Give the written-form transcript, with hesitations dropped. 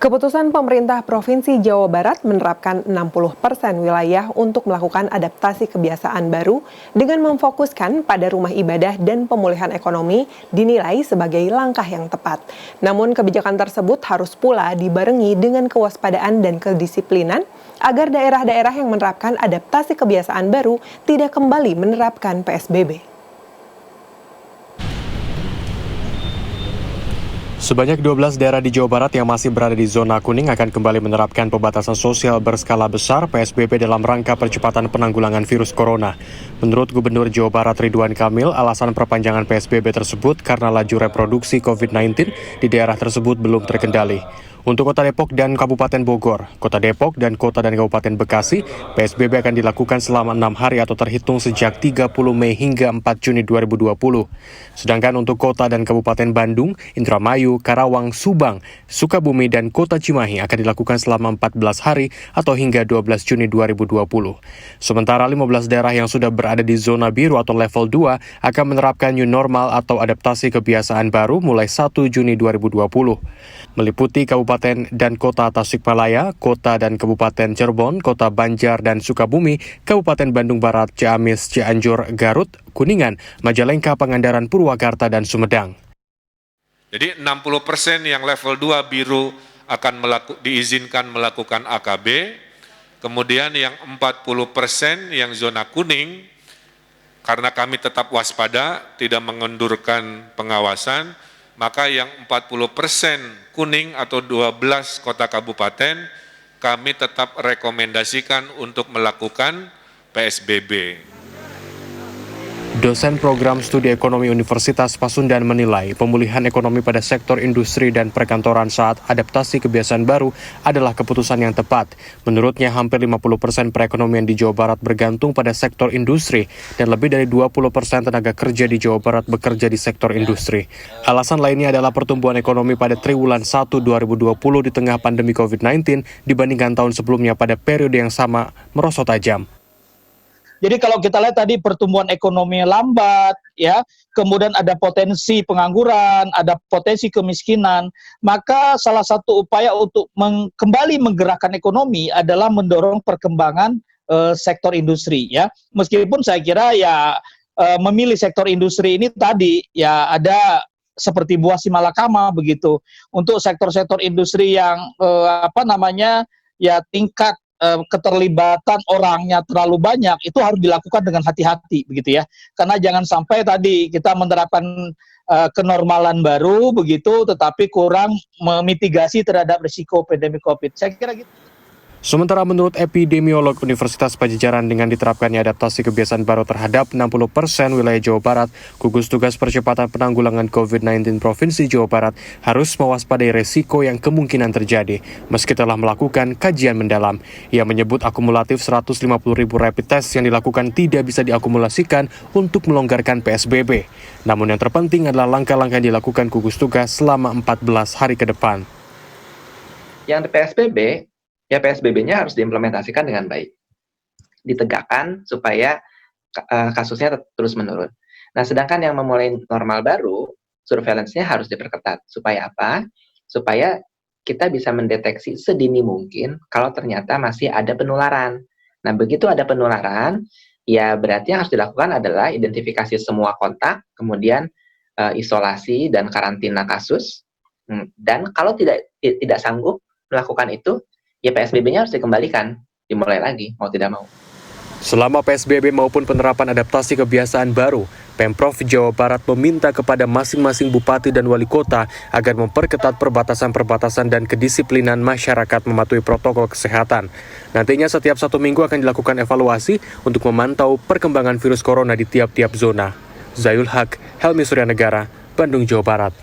Keputusan pemerintah Provinsi Jawa Barat menerapkan 60% wilayah untuk melakukan adaptasi kebiasaan baru dengan memfokuskan pada rumah ibadah dan pemulihan ekonomi dinilai sebagai langkah yang tepat. Namun kebijakan tersebut harus pula dibarengi dengan kewaspadaan dan kedisiplinan agar daerah-daerah yang menerapkan adaptasi kebiasaan baru tidak kembali menerapkan PSBB. Sebanyak 12 daerah di Jawa Barat yang masih berada di zona kuning akan kembali menerapkan pembatasan sosial berskala besar PSBB dalam rangka percepatan penanggulangan virus corona. Menurut Gubernur Jawa Barat Ridwan Kamil, alasan perpanjangan PSBB tersebut karena laju reproduksi COVID-19 di daerah tersebut belum terkendali. Untuk Kota Depok dan Kabupaten Bogor, Kota Depok dan Kota dan Kabupaten Bekasi, PSBB akan dilakukan selama 6 hari atau terhitung sejak 30 Mei hingga 4 Juni 2020. Sedangkan untuk Kota dan Kabupaten Bandung, Indramayu, Karawang, Subang, Sukabumi, dan Kota Cimahi akan dilakukan selama 14 hari atau hingga 12 Juni 2020. Sementara 15 daerah yang sudah berada di zona biru atau level 2 akan menerapkan new normal atau adaptasi kebiasaan baru mulai 1 Juni 2020. Meliputi Kabupaten dan Kota Tasikmalaya, Kota dan Kabupaten Cirebon, Kota Banjar dan Sukabumi, Kabupaten Bandung Barat, Ciamis, Cianjur, Garut, Kuningan, Majalengka, Pangandaran, Purwakarta, dan Sumedang. Jadi 60% yang level 2 biru akan diizinkan melakukan AKB, kemudian yang 40% yang zona kuning, karena kami tetap waspada, tidak mengendurkan pengawasan, maka yang 40% kuning atau 12 kota kabupaten, kami tetap rekomendasikan untuk melakukan PSBB. Dosen Program Studi Ekonomi Universitas Pasundan menilai pemulihan ekonomi pada sektor industri dan perkantoran saat adaptasi kebiasaan baru adalah keputusan yang tepat. Menurutnya, hampir 50% perekonomian di Jawa Barat bergantung pada sektor industri dan lebih dari 20% tenaga kerja di Jawa Barat bekerja di sektor industri. Alasan lainnya adalah pertumbuhan ekonomi pada triwulan 1 2020 di tengah pandemi COVID-19 dibandingkan tahun sebelumnya pada periode yang sama merosot tajam. Jadi kalau kita lihat tadi pertumbuhan ekonomi lambat, ya, kemudian ada potensi pengangguran, ada potensi kemiskinan, maka salah satu upaya untuk kembali menggerakkan ekonomi adalah mendorong perkembangan sektor industri, ya. Meskipun saya kira ya memilih sektor industri ini tadi ya ada seperti buah si malakama begitu. Untuk sektor-sektor industri yang ya tingkat keterlibatan orangnya terlalu banyak, itu harus dilakukan dengan hati-hati begitu ya, karena jangan sampai tadi kita menerapkan kenormalan baru begitu tetapi kurang memitigasi terhadap risiko pandemi COVID. Saya kira gitu. Sementara menurut epidemiolog Universitas Padjadjaran, dengan diterapkannya adaptasi kebiasaan baru terhadap 60% wilayah Jawa Barat, gugus tugas percepatan penanggulangan COVID-19 Provinsi Jawa Barat harus mewaspadai resiko yang kemungkinan terjadi, meski telah melakukan kajian mendalam. Ia menyebut akumulatif 150.000 rapid test yang dilakukan tidak bisa diakumulasikan untuk melonggarkan PSBB. Namun yang terpenting adalah langkah-langkah yang dilakukan gugus tugas selama 14 hari ke depan. Yang di PSBB, ya PSBB-nya harus diimplementasikan dengan baik, ditegakkan supaya kasusnya terus menurun. Nah, sedangkan yang memulai normal baru, surveillance-nya harus diperketat. Supaya apa? Supaya kita bisa mendeteksi sedini mungkin kalau ternyata masih ada penularan. Nah, begitu ada penularan, ya berarti yang harus dilakukan adalah identifikasi semua kontak, kemudian isolasi dan karantina kasus. Dan kalau tidak sanggup melakukan itu, ya PSBB-nya harus dikembalikan, dimulai lagi, mau tidak mau. Selama PSBB maupun penerapan adaptasi kebiasaan baru, Pemprov Jawa Barat meminta kepada masing-masing bupati dan wali kota agar memperketat perbatasan-perbatasan dan kedisiplinan masyarakat mematuhi protokol kesehatan. Nantinya setiap 1 minggu akan dilakukan evaluasi untuk memantau perkembangan virus corona di tiap-tiap zona. Zayul Haq, Helmi Suryanegara, Bandung, Jawa Barat.